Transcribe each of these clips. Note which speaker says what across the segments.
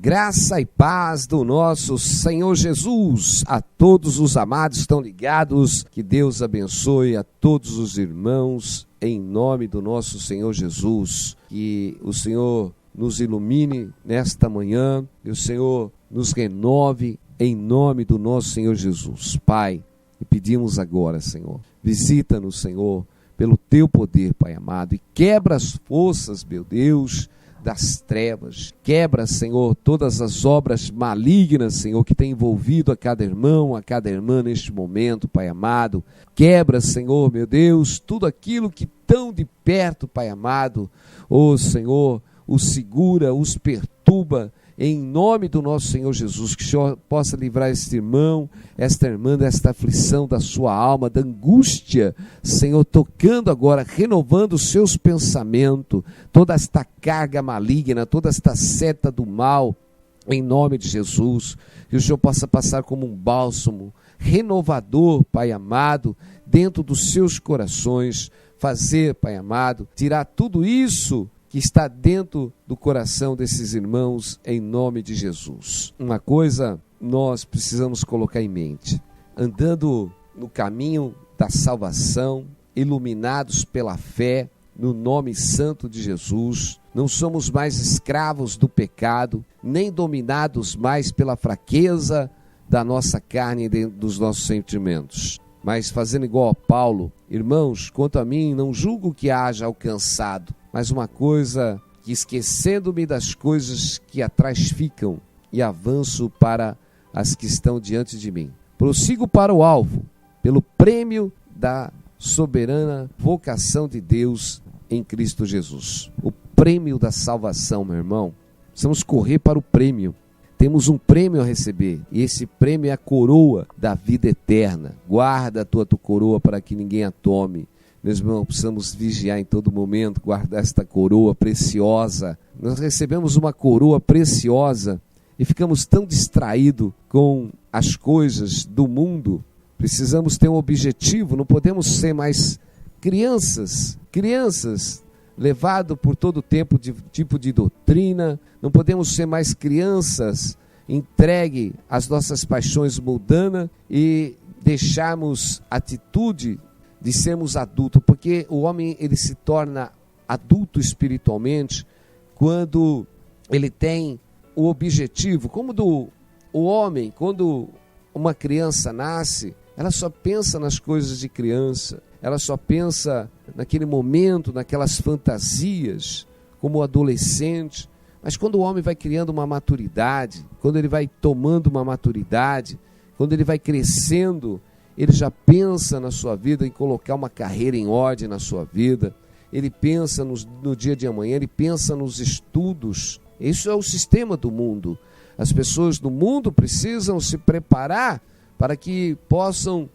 Speaker 1: Graça e paz do nosso Senhor Jesus a todos os amados que estão ligados. Que Deus abençoe a todos os irmãos em nome do nosso Senhor Jesus. Que o Senhor nos ilumine nesta manhã e o Senhor nos renove em nome do nosso Senhor Jesus. Pai, e pedimos agora, Senhor, visita-nos, Senhor, pelo teu poder, Pai amado, e quebra as forças, meu Deus, das trevas. Quebra, Senhor, todas as obras malignas, Senhor, que tem envolvido a cada irmão, a cada irmã neste momento, Pai amado. Quebra, Senhor, meu Deus, tudo aquilo que tão de perto, Pai amado, Senhor, os segura, os perturba, em nome do nosso Senhor Jesus. Que o Senhor possa livrar este irmão, esta irmã desta aflição da sua alma, da angústia, Senhor, tocando agora, renovando os seus pensamentos, toda esta carga maligna, toda esta seta do mal, em nome de Jesus. Que o Senhor possa passar como um bálsamo renovador, Pai amado, dentro dos seus corações, fazer, Pai amado, tirar tudo isso que está dentro do coração desses irmãos, em nome de Jesus. Uma coisa nós precisamos colocar em mente: andando no caminho da salvação, iluminados pela fé, no nome santo de Jesus, não somos mais escravos do pecado, nem dominados mais pela fraqueza da nossa carne e dos nossos sentimentos. Mas fazendo igual a Paulo: irmãos, quanto a mim, não julgo que haja alcançado, mas uma coisa, que esquecendo-me das coisas que atrás ficam, e avanço para as que estão diante de mim. Prossigo para o alvo, pelo prêmio da soberana vocação de Deus em Cristo Jesus. O prêmio da salvação, meu irmão. Precisamos correr para o prêmio. Temos um prêmio a receber, e esse prêmio é a coroa da vida eterna. Guarda a tua coroa para que ninguém a tome. Meus irmãos, precisamos vigiar em todo momento, guardar esta coroa preciosa. Nós recebemos uma coroa preciosa e ficamos tão distraídos com as coisas do mundo. Precisamos ter um objetivo, não podemos ser mais crianças levado por todo tempo de tipo de doutrina. Não podemos ser mais crianças entregue às nossas paixões mundanas e deixarmos atitude de sermos adultos, porque o homem ele se torna adulto espiritualmente quando ele tem o objetivo, como o homem, quando uma criança nasce, ela só pensa nas coisas de criança, ela só pensa naquele momento, naquelas fantasias, como adolescente. Mas quando o homem vai criando uma maturidade, quando ele vai tomando uma maturidade, quando ele vai crescendo, ele já pensa na sua vida em colocar uma carreira em ordem na sua vida. Ele pensa no dia de amanhã, ele pensa nos estudos. Isso é o sistema do mundo. As pessoas do mundo precisam se preparar para que possam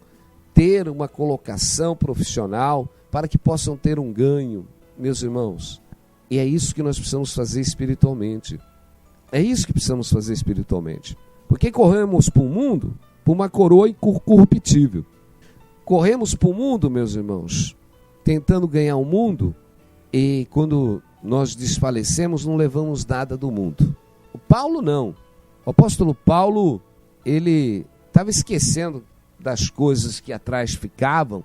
Speaker 1: ter uma colocação profissional, para que possam ter um ganho, meus irmãos. E é isso que nós precisamos fazer espiritualmente. É isso que precisamos fazer espiritualmente. Porque corremos para o mundo por uma coroa incorruptível. Corremos para o mundo, meus irmãos, tentando ganhar o mundo, e quando nós desfalecemos, não levamos nada do mundo. O Paulo não. O apóstolo Paulo, ele estava esquecendo das coisas que atrás ficavam,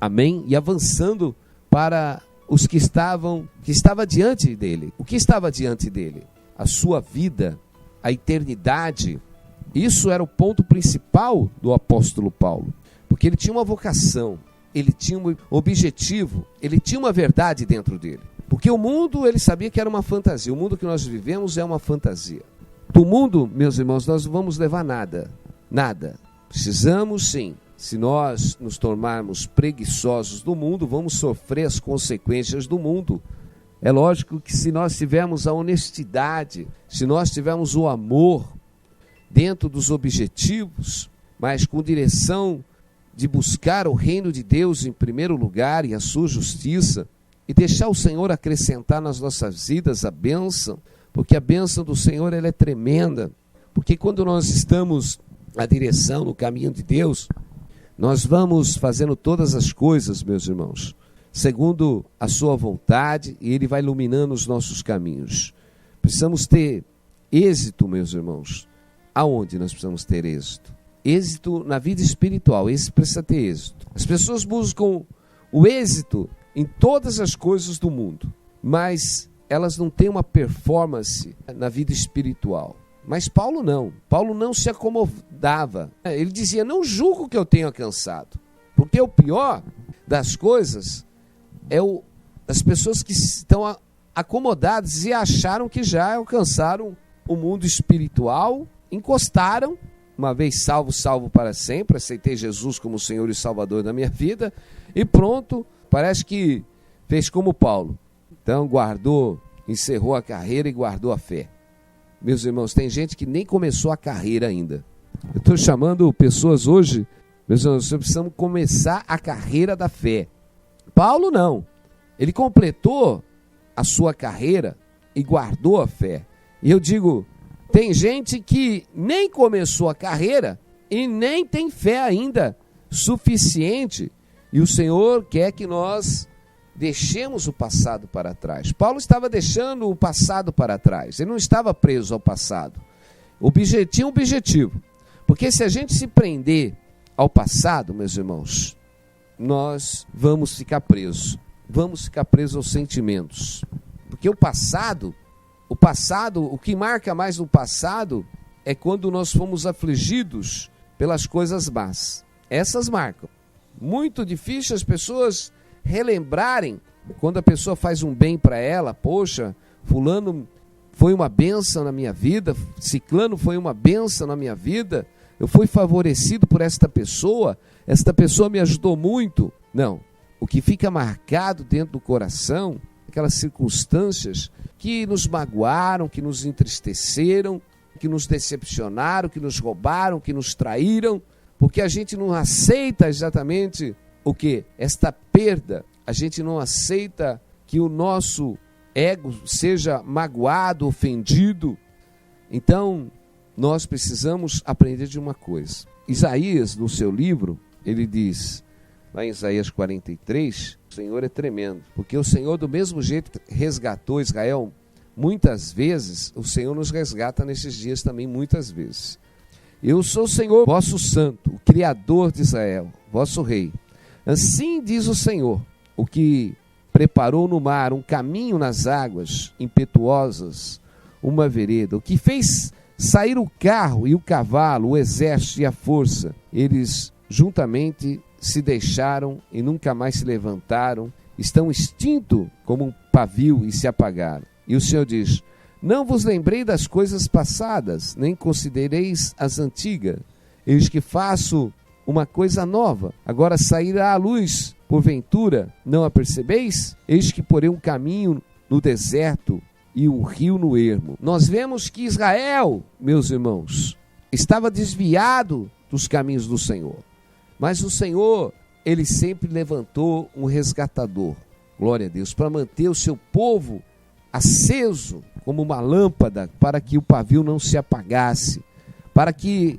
Speaker 1: amém? E avançando para os que estava diante dele. O que estava diante dele? A sua vida, a eternidade. Isso era o ponto principal do apóstolo Paulo, porque ele tinha uma vocação, ele tinha um objetivo, ele tinha uma verdade dentro dele. Porque o mundo, ele sabia que era uma fantasia. O mundo que nós vivemos é uma fantasia. Do mundo, meus irmãos, nós não vamos levar nada. Nada. Precisamos sim. Se nós nos tornarmos preguiçosos do mundo, vamos sofrer as consequências do mundo. É lógico que se nós tivermos a honestidade, se nós tivermos o amor dentro dos objetivos, mas com direção de buscar o reino de Deus em primeiro lugar e a sua justiça, e deixar o Senhor acrescentar nas nossas vidas a bênção, porque a bênção do Senhor ela é tremenda. Porque quando nós estamos na direção, no caminho de Deus, nós vamos fazendo todas as coisas, meus irmãos, segundo a sua vontade, e Ele vai iluminando os nossos caminhos. Precisamos ter êxito, meus irmãos, aonde nós precisamos ter êxito? Êxito na vida espiritual, esse precisa ter êxito. As pessoas buscam o êxito em todas as coisas do mundo, mas elas não têm uma performance na vida espiritual. Mas Paulo não se acomodava. Ele dizia, não julgo o que eu tenho alcançado, porque o pior das coisas é as pessoas que estão acomodadas e acharam que já alcançaram o mundo espiritual, encostaram, uma vez salvo, salvo para sempre, aceitei Jesus como Senhor e Salvador da minha vida, e pronto, parece que fez como Paulo. Então encerrou a carreira e guardou a fé. Meus irmãos, tem gente que nem começou a carreira ainda. Eu estou chamando pessoas hoje, meus irmãos, precisamos começar a carreira da fé. Paulo não, ele completou a sua carreira e guardou a fé. E eu digo, tem gente que nem começou a carreira e nem tem fé ainda suficiente, e o Senhor quer que nós deixemos o passado para trás. Paulo estava deixando o passado para trás, ele não estava preso ao passado. Tinha um objetivo, porque se a gente se prender ao passado, meus irmãos, nós vamos ficar presos aos sentimentos, porque o passado, o que marca mais no passado é quando nós fomos afligidos pelas coisas más. Essas marcam. Muito difícil as pessoas relembrarem quando a pessoa faz um bem para ela. Poxa, fulano foi uma bênção na minha vida, ciclano foi uma bênção na minha vida, eu fui favorecido por esta pessoa me ajudou muito. Não, o que fica marcado dentro do coração, aquelas circunstâncias que nos magoaram, que nos entristeceram, que nos decepcionaram, que nos roubaram, que nos traíram, porque a gente não aceita exatamente o que? Esta perda. A gente não aceita que o nosso ego seja magoado, ofendido. Então, nós precisamos aprender de uma coisa. Isaías, no seu livro, ele diz, lá em Isaías 43, o Senhor é tremendo, porque o Senhor, do mesmo jeito que resgatou Israel muitas vezes, o Senhor nos resgata nesses dias também muitas vezes. Eu sou o Senhor, vosso santo, o Criador de Israel, vosso rei. Assim diz o Senhor, o que preparou no mar um caminho nas águas impetuosas, uma vereda, o que fez sair o carro e o cavalo, o exército e a força. Eles juntamente se deixaram e nunca mais se levantaram, estão extintos como um pavio e se apagaram. E o Senhor diz, não vos lembrei das coisas passadas, nem considereis as antigas. Eis que faço uma coisa nova, agora sairá a luz, porventura não a percebeis? Eis que porei um caminho no deserto e um rio no ermo. Nós vemos que Israel, meus irmãos, estava desviado dos caminhos do Senhor. Mas o Senhor, ele sempre levantou um resgatador, glória a Deus, para manter o seu povo aceso como uma lâmpada, para que o pavio não se apagasse, para que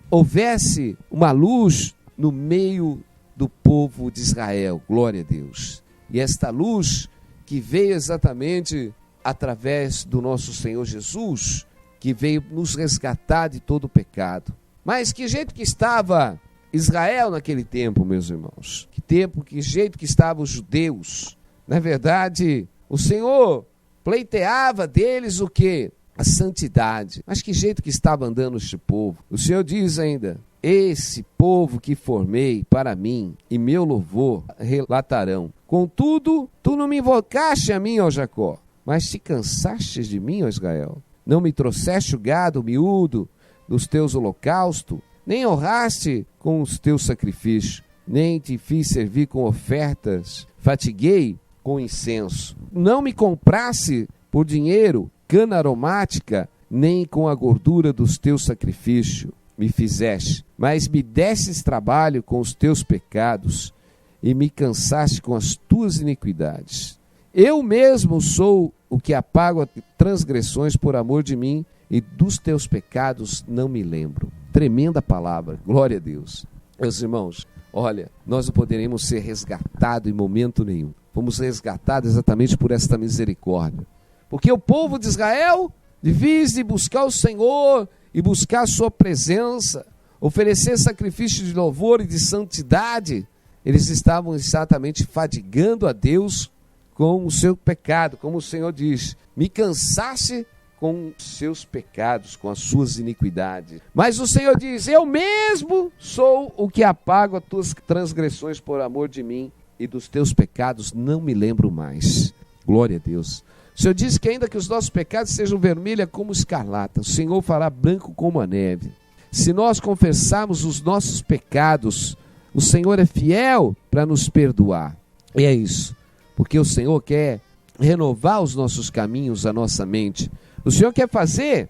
Speaker 1: houvesse uma luz no meio do povo de Israel, glória a Deus. E esta luz que veio exatamente através do nosso Senhor Jesus, que veio nos resgatar de todo o pecado. Mas que jeito que estava Israel naquele tempo, meus irmãos? Que jeito que estavam os judeus? Na verdade, o Senhor pleiteava deles o quê? A santidade. Mas que jeito que estava andando este povo? O Senhor diz ainda, esse povo que formei para mim e meu louvor relatarão. Contudo, tu não me invocaste a mim, ó Jacó, mas te cansaste de mim, ó Israel. Não me trouxeste o gado miúdo dos teus holocaustos, nem honraste com os teus sacrifícios, nem te fiz servir com ofertas, fatiguei com incenso. Não me comprasse por dinheiro cana aromática, nem com a gordura dos teus sacrifícios me fizeste, mas me destes trabalho com os teus pecados e me cansaste com as tuas iniquidades. Eu mesmo sou o que apago as transgressões por amor de mim, e dos teus pecados não me lembro. Tremenda palavra, glória a Deus. Meus irmãos, olha, nós não poderemos ser resgatados em momento nenhum. Fomos resgatados exatamente por esta misericórdia. Porque o povo de Israel De vez de buscar o Senhor e buscar a sua presença, oferecer sacrifício de louvor e de santidade, eles estavam exatamente fadigando a Deus com o seu pecado. Como o Senhor diz, me cansasse com os seus pecados, com as suas iniquidades. Mas o Senhor diz, eu mesmo sou o que apago as tuas transgressões por amor de mim, e dos teus pecados não me lembro mais. Glória a Deus. O Senhor diz que ainda que os nossos pecados sejam vermelhos como escarlata, o Senhor fará branco como a neve. Se nós confessarmos os nossos pecados, o Senhor é fiel para nos perdoar. E é isso, porque o Senhor quer renovar os nossos caminhos, a nossa mente. O Senhor quer fazer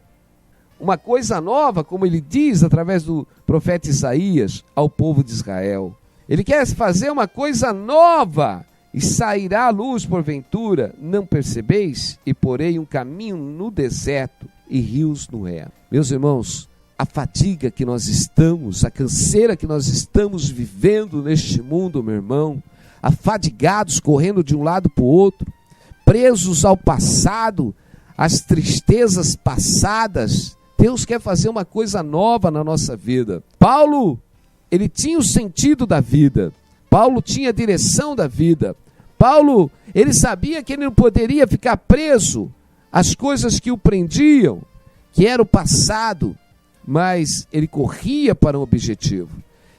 Speaker 1: uma coisa nova, como Ele diz através do profeta Isaías ao povo de Israel. Ele quer fazer uma coisa nova, e sairá a luz porventura, não percebeis? E porei um caminho no deserto e rios no ermo. Meus irmãos, a fadiga que nós estamos, a canseira que nós estamos vivendo neste mundo, meu irmão, afadigados, correndo de um lado para o outro, presos ao passado, às tristezas passadas, Deus quer fazer uma coisa nova na nossa vida. Paulo, ele tinha o sentido da vida. Paulo tinha a direção da vida. Paulo, ele sabia que ele não poderia ficar preso às coisas que o prendiam, que era o passado, mas ele corria para um objetivo.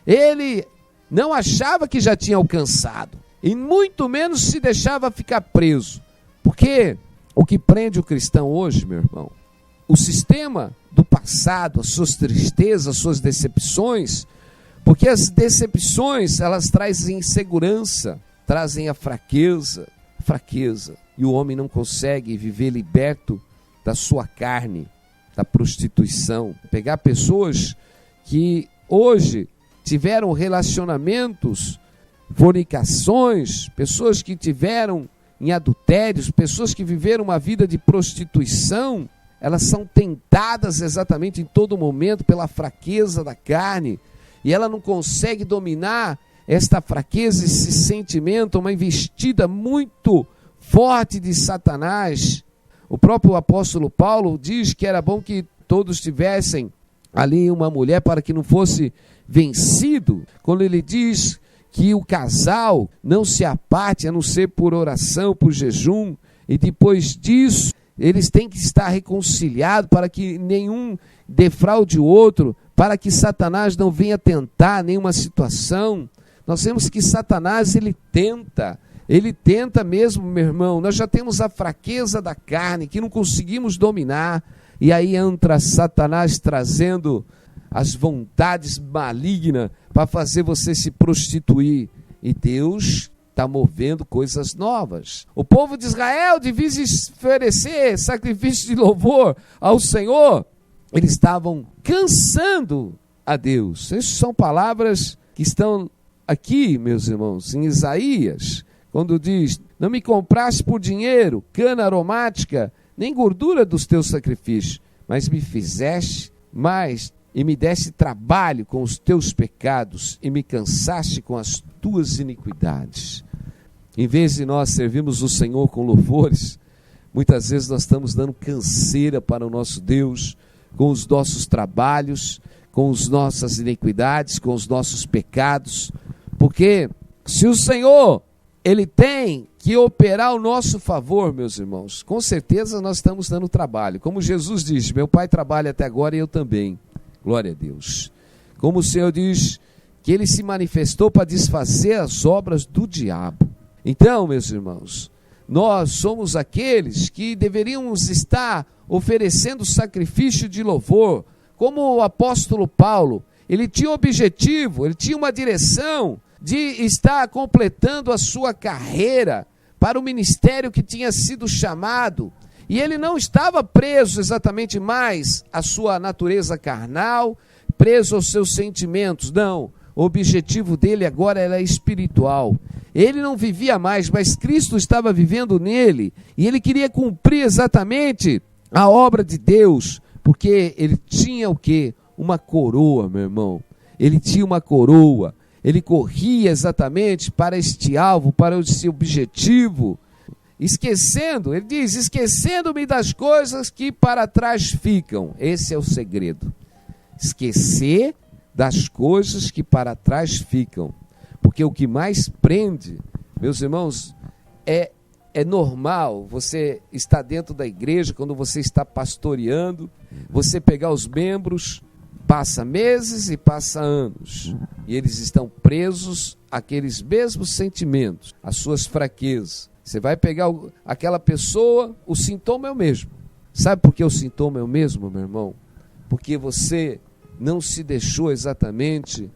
Speaker 1: Ele não achava que já tinha alcançado, e muito menos se deixava ficar preso, porque o que prende o cristão hoje, meu irmão, o sistema do passado, as suas tristezas, as suas decepções, porque as decepções, elas trazem insegurança, trazem a fraqueza, e o homem não consegue viver liberto da sua carne, da prostituição. Pegar pessoas que hoje tiveram relacionamentos, fornicações, pessoas que tiveram em adultérios, pessoas que viveram uma vida de prostituição, elas são tentadas exatamente em todo momento pela fraqueza da carne, e ela não consegue dominar esta fraqueza, esse sentimento, uma investida muito forte de Satanás. O próprio apóstolo Paulo diz que era bom que todos tivessem ali uma mulher para que não fosse vencido, quando ele diz que o casal não se aparte a não ser por oração, por jejum, e depois disso eles têm que estar reconciliados para que nenhum defraude o outro, para que Satanás não venha tentar nenhuma situação. Nós vemos que Satanás, ele tenta mesmo, meu irmão. Nós já temos a fraqueza da carne, que não conseguimos dominar, e aí entra Satanás trazendo as vontades malignas para fazer você se prostituir, e Deus está movendo coisas novas. O povo de Israel devia oferecer sacrifício de louvor ao Senhor. Eles estavam cansando a Deus. Essas são palavras que estão aqui, meus irmãos, em Isaías, quando diz, não me compraste por dinheiro, cana aromática, nem gordura dos teus sacrifícios, mas me fizeste mais e me deste trabalho com os teus pecados e me cansaste com as tuas iniquidades. Em vez de nós servirmos o Senhor com louvores, muitas vezes nós estamos dando canseira para o nosso Deus, com os nossos trabalhos, com as nossas iniquidades, com os nossos pecados, porque se o Senhor, Ele tem que operar ao nosso favor, meus irmãos, com certeza nós estamos dando trabalho. Como Jesus diz, meu Pai trabalha até agora e eu também. Glória a Deus. Como o Senhor diz que Ele se manifestou para desfazer as obras do diabo. Então, meus irmãos, nós somos aqueles que deveríamos estar oferecendo sacrifício de louvor, como o apóstolo Paulo. Ele tinha um objetivo, ele tinha uma direção de estar completando a sua carreira para o ministério que tinha sido chamado, e ele não estava preso exatamente mais à sua natureza carnal, preso aos seus sentimentos, não. O objetivo dele agora era espiritual. Ele não vivia mais, mas Cristo estava vivendo nele, e ele queria cumprir exatamente a obra de Deus, porque ele tinha o quê? Uma coroa, meu irmão. Ele tinha uma coroa. Ele corria exatamente para este alvo, para esse objetivo. Esquecendo, ele diz, esquecendo-me das coisas que para trás ficam. Esse é o segredo. Esquecer das coisas que para trás ficam. Porque o que mais prende, meus irmãos, é normal você estar dentro da igreja, quando você está pastoreando, você pegar os membros, passa meses e passa anos, e eles estão presos àqueles mesmos sentimentos, às suas fraquezas. Você vai pegar aquela pessoa, o sintoma é o mesmo. Sabe por que o sintoma é o mesmo, meu irmão? Porque você não se deixou exatamente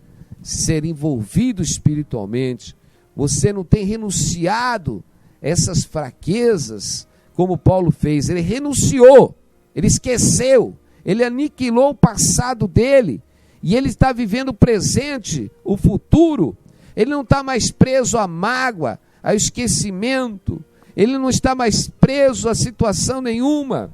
Speaker 1: ser envolvido espiritualmente, você não tem renunciado essas fraquezas, como Paulo fez. Ele renunciou, ele esqueceu, ele aniquilou o passado dele, e ele está vivendo o presente, o futuro. Ele não está mais preso à mágoa, ao esquecimento, ele não está mais preso a situação nenhuma.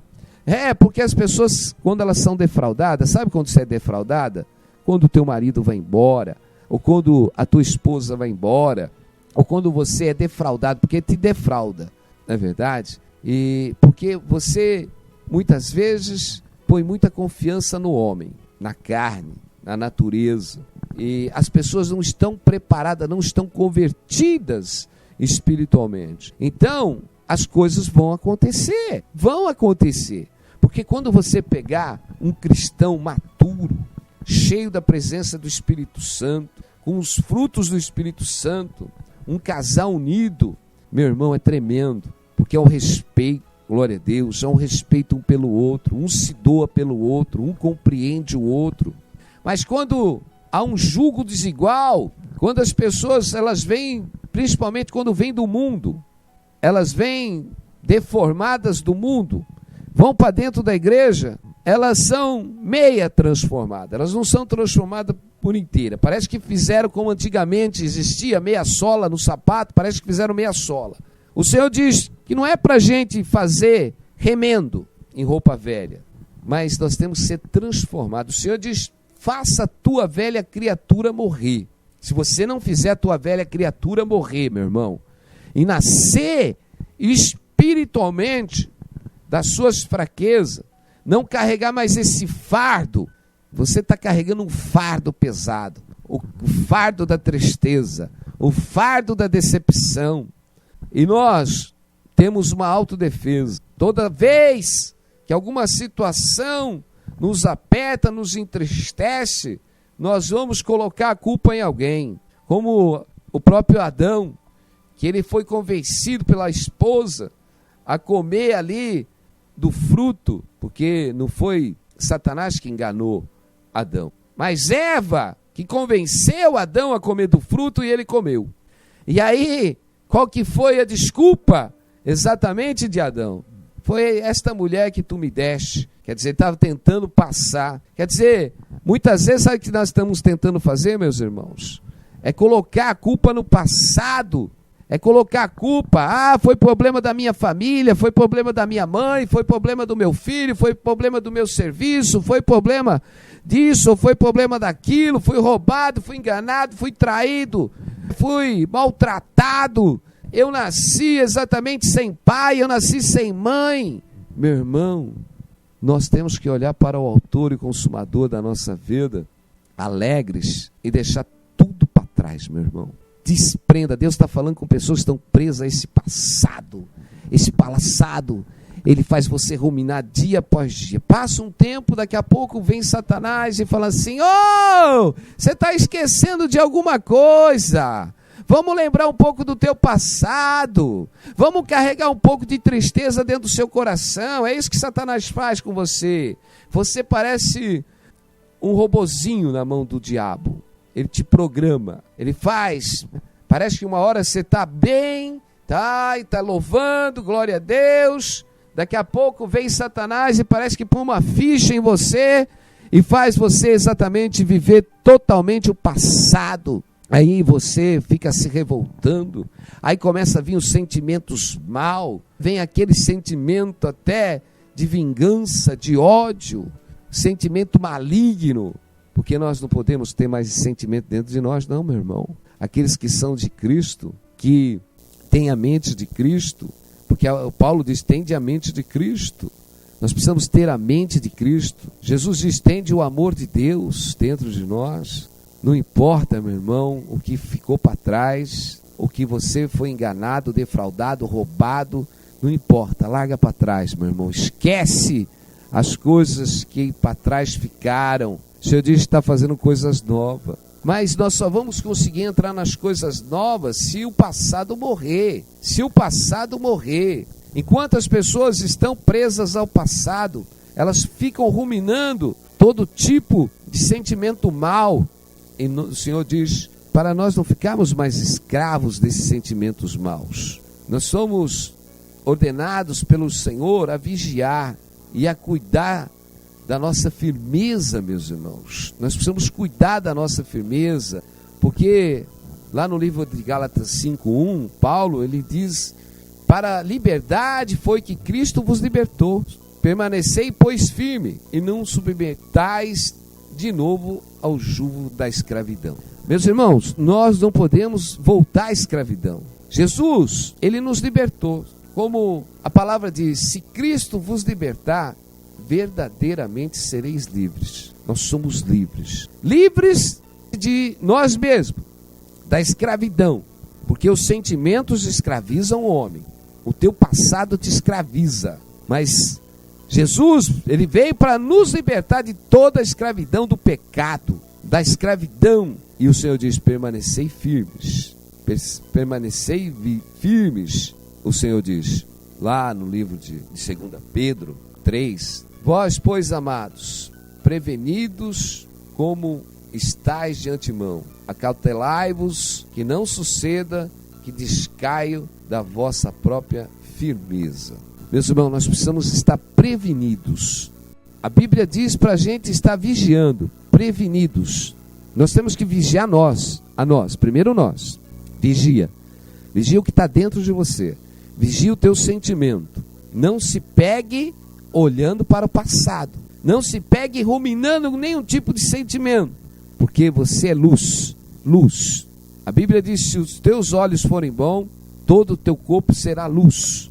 Speaker 1: Porque as pessoas, quando elas são defraudadas, sabe quando você é defraudada? Quando o teu marido vai embora, ou quando a tua esposa vai embora, ou quando você é defraudado, porque te defrauda, não é verdade? E porque você, muitas vezes, põe muita confiança no homem, na carne, na natureza, e as pessoas não estão preparadas, não estão convertidas espiritualmente. Então, as coisas vão acontecer, porque quando você pegar um cristão maturo, cheio da presença do Espírito Santo, com os frutos do Espírito Santo, um casal unido, meu irmão, é tremendo, porque é um respeito, glória a Deus, é um respeito um pelo outro, um se doa pelo outro, um compreende o outro. Mas quando há um jugo desigual, quando as pessoas, elas vêm, principalmente quando vêm do mundo, elas vêm deformadas do mundo, vão para dentro da igreja, elas são meia transformadas, elas não são transformadas por inteira. Parece que fizeram como antigamente existia meia sola no sapato, parece que fizeram meia sola. O Senhor diz que não é para a gente fazer remendo em roupa velha, mas nós temos que ser transformados. O Senhor diz, faça a tua velha criatura morrer. Se você não fizer a tua velha criatura morrer, meu irmão, e nascer espiritualmente das suas fraquezas, não carregar mais esse fardo, você está carregando um fardo pesado, o fardo da tristeza, o fardo da decepção. E nós temos uma autodefesa. Toda vez que alguma situação nos aperta, nos entristece, nós vamos colocar a culpa em alguém. Como o próprio Adão, que ele foi convencido pela esposa a comer ali do fruto, porque não foi Satanás que enganou Adão, mas Eva que convenceu Adão a comer do fruto, e ele comeu. E aí, qual que foi a desculpa exatamente de Adão? Foi esta mulher que tu me deste. Quer dizer, estava tentando passar. Quer dizer, muitas vezes, sabe o que nós estamos tentando fazer, meus irmãos? É colocar a culpa no passado. É colocar a culpa, foi problema da minha família, foi problema da minha mãe, foi problema do meu filho, foi problema do meu serviço, foi problema disso, foi problema daquilo, fui roubado, fui enganado, fui traído, fui maltratado, eu nasci exatamente sem pai, eu nasci sem mãe. Meu irmão, nós temos que olhar para o autor e consumador da nossa vida, alegres, e deixar tudo para trás, meu irmão. Desprenda. Deus está falando com pessoas que estão presas a esse passado. Esse passado, ele faz você ruminar dia após dia. Passa um tempo, daqui a pouco vem Satanás e fala assim, você está esquecendo de alguma coisa. Vamos lembrar um pouco do teu passado. Vamos carregar um pouco de tristeza dentro do seu coração. É isso que Satanás faz com você. Você parece um robozinho na mão do diabo. Ele te programa, ele faz, parece que uma hora você está bem, e está louvando, glória a Deus, daqui a pouco vem Satanás e parece que põe uma ficha em você e faz você exatamente viver totalmente o passado. Aí você fica se revoltando, aí começa a vir os sentimentos mal, vem aquele sentimento até de vingança, de ódio, sentimento maligno. Porque nós não podemos ter mais esse sentimento dentro de nós, não, meu irmão. Aqueles que são de Cristo, que têm a mente de Cristo, Porque o Paulo diz, tende a mente de Cristo. Nós precisamos ter a mente de Cristo. Jesus diz, tende o amor de Deus dentro de nós. Não importa, meu irmão, o que ficou para trás, o que você foi enganado, defraudado, roubado, não importa, larga para trás, meu irmão. Esquece as coisas que para trás ficaram. O Senhor diz que está fazendo coisas novas. Mas nós só vamos conseguir entrar nas coisas novas se o passado morrer. Se o passado morrer. Enquanto as pessoas estão presas ao passado, elas ficam ruminando todo tipo de sentimento mal. E o Senhor diz, para nós não ficarmos mais escravos desses sentimentos maus. Nós somos ordenados pelo Senhor a vigiar e a cuidar da nossa firmeza, meus irmãos. Nós precisamos cuidar da nossa firmeza, porque lá no livro de Gálatas 5:1, Paulo, ele diz, para a liberdade foi que Cristo vos libertou. Permanecei, pois, firme, e não submetais de novo ao jugo da escravidão. Meus irmãos, nós não podemos voltar à escravidão. Jesus, ele nos libertou. Como a palavra diz, se Cristo vos libertar, verdadeiramente sereis livres. Nós somos livres. Livres de nós mesmos, da escravidão. Porque os sentimentos escravizam o homem. O teu passado te escraviza. Mas Jesus, ele veio para nos libertar de toda a escravidão do pecado, da escravidão. E o Senhor diz, permanecei firmes. Permanecei firmes. O Senhor diz, lá no livro de 2 Pedro 3, vós, pois, amados, prevenidos como estáis de antemão, acautelai-vos que não suceda que descaio da vossa própria firmeza. Meus irmãos, nós precisamos estar prevenidos. A Bíblia diz para a gente estar vigiando, prevenidos. Nós temos que vigiar a nós, primeiro nós. Vigia o que está dentro de você. Vigia o teu sentimento. Não se pegue olhando para o passado. Não se pegue ruminando nenhum tipo de sentimento. Porque você é luz. Luz. A Bíblia diz, se os teus olhos forem bons, todo o teu corpo será luz.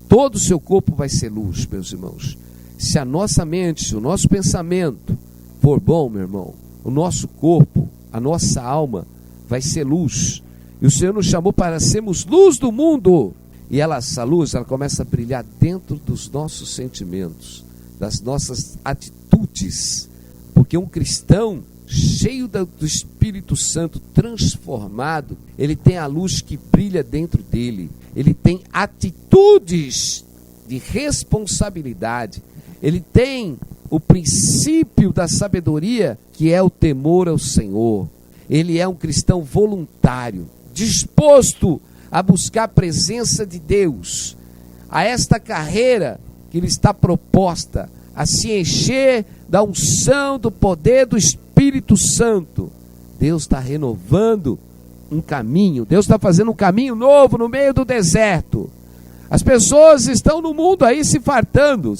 Speaker 1: Todo o seu corpo vai ser luz, meus irmãos. Se a nossa mente, se o nosso pensamento for bom, meu irmão, o nosso corpo, a nossa alma vai ser luz. E o Senhor nos chamou para sermos luz do mundo. E essa luz, ela começa a brilhar dentro dos nossos sentimentos, das nossas atitudes. Porque um cristão cheio do Espírito Santo, transformado, ele tem a luz que brilha dentro dele. Ele tem atitudes de responsabilidade. Ele tem o princípio da sabedoria, que é o temor ao Senhor. Ele é um cristão voluntário, disposto a buscar a presença de Deus, a esta carreira que lhe está proposta, a se encher da unção, do poder do Espírito Santo. Deus está renovando um caminho, Deus está fazendo um caminho novo no meio do deserto. As pessoas estão no mundo aí se fartando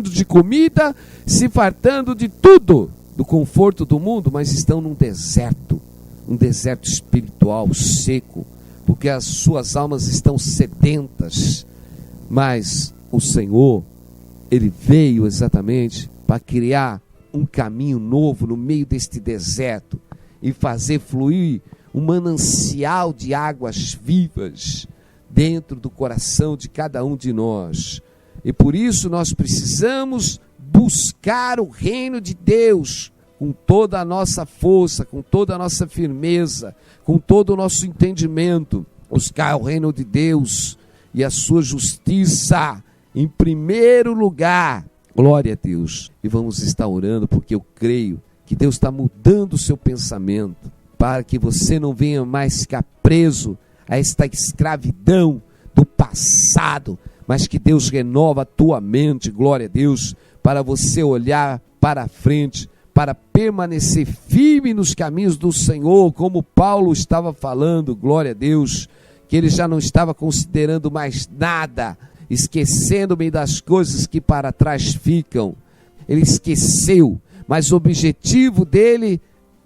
Speaker 1: de comida, se fartando de tudo, do conforto do mundo, mas estão num deserto, um deserto espiritual seco, porque as suas almas estão sedentas. Mas o Senhor, ele veio exatamente para criar um caminho novo no meio deste deserto e fazer fluir um manancial de águas vivas dentro do coração de cada um de nós. E por isso nós precisamos buscar o reino de Deus com toda a nossa força, com toda a nossa firmeza, com todo o nosso entendimento. Buscar o reino de Deus e a sua justiça em primeiro lugar. Glória a Deus. E vamos estar orando, porque eu creio que Deus está mudando o seu pensamento, para que você não venha mais ficar preso a esta escravidão do passado, mas que Deus renova a tua mente, glória a Deus, para você olhar para frente, para permanecer firme nos caminhos do Senhor, como Paulo estava falando, glória a Deus, que ele já não estava considerando mais nada, esquecendo-me das coisas que para trás ficam. Ele esqueceu, mas o objetivo dele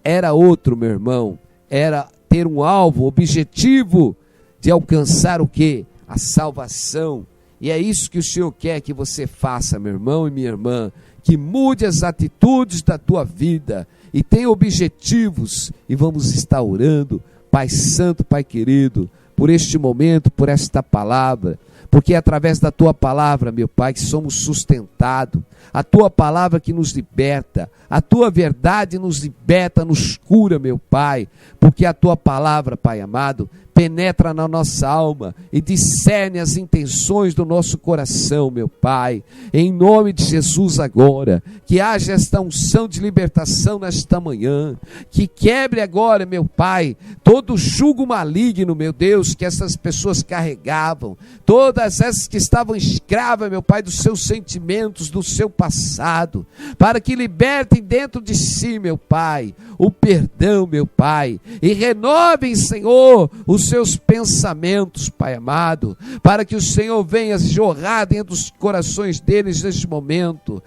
Speaker 1: era outro, meu irmão, era ter um alvo, objetivo de alcançar o quê? A salvação E é isso que o Senhor quer que você faça, meu irmão e minha irmã, que mude as atitudes da tua vida e tenha objetivos, e vamos estar orando, Pai Santo, Pai querido, por este momento, por esta palavra, porque é através da tua palavra, meu Pai, que somos sustentados, a tua palavra que nos liberta, a tua verdade nos liberta, nos cura, meu Pai, porque a tua palavra, Pai amado, penetra na nossa alma e discerne as intenções do nosso coração, meu Pai. Em nome de Jesus agora, que haja esta unção de libertação nesta manhã, que quebre agora, meu Pai, todo jugo maligno, meu Deus, que essas pessoas carregavam, todas essas que estavam escravas, meu Pai, dos seus sentimentos, do seu passado, para que libertem dentro de si, meu Pai, o perdão, meu Pai, e renovem, Senhor, os seus pensamentos, Pai amado, para que o Senhor venha jorrar dentro dos corações deles neste momento.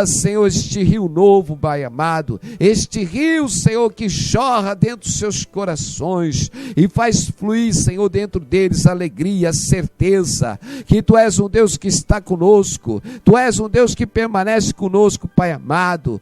Speaker 1: Senhor, este rio novo, Pai amado, este rio, Senhor, que jorra dentro dos seus corações e faz fluir, Senhor, dentro deles a alegria, a certeza que Tu és um Deus que está conosco, Tu és um Deus que permanece conosco, Pai amado.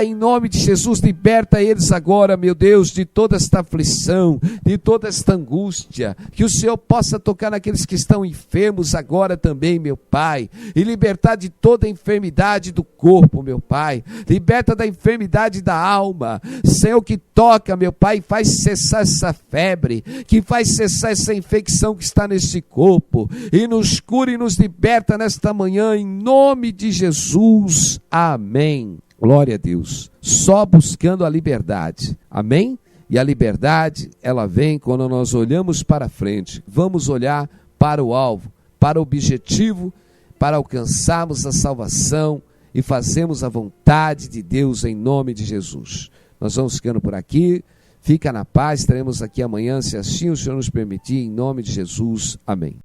Speaker 1: Em nome de Jesus, liberta eles agora, meu Deus, de toda esta aflição, de toda esta angústia, que o Senhor possa tocar naqueles que estão enfermos agora também, meu Pai, e libertar de toda a enfermidade do corpo, meu Pai, liberta da enfermidade da alma, Senhor, que toca, meu Pai, e faz cessar essa febre, que faz cessar essa infecção que está nesse corpo, e nos cura e nos liberta nesta manhã, em nome de Jesus, amém. Glória a Deus, só buscando a liberdade, amém? E a liberdade, ela vem quando nós olhamos para frente, vamos olhar para o alvo, para o objetivo, para alcançarmos a salvação e fazermos a vontade de Deus em nome de Jesus. Nós vamos ficando por aqui, fica na paz, estaremos aqui amanhã, se assim o Senhor nos permitir, em nome de Jesus, amém.